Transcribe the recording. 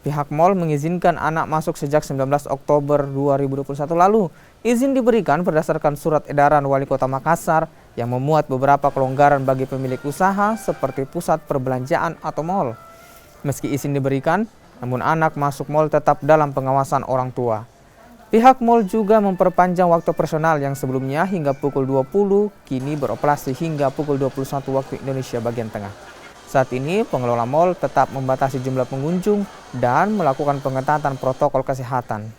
Pihak mal mengizinkan anak masuk sejak 19 Oktober 2021 lalu. Izin diberikan berdasarkan surat edaran Wali Kota Makassar yang memuat beberapa kelonggaran bagi pemilik usaha seperti pusat perbelanjaan atau mal. Meski izin diberikan, namun anak masuk mal tetap dalam pengawasan orang tua. Pihak mal juga memperpanjang waktu operasional yang sebelumnya hingga pukul 20, kini beroperasi hingga pukul 21 waktu Indonesia bagian tengah. Saat ini, pengelola mal tetap membatasi jumlah pengunjung dan melakukan pengetatan protokol kesehatan.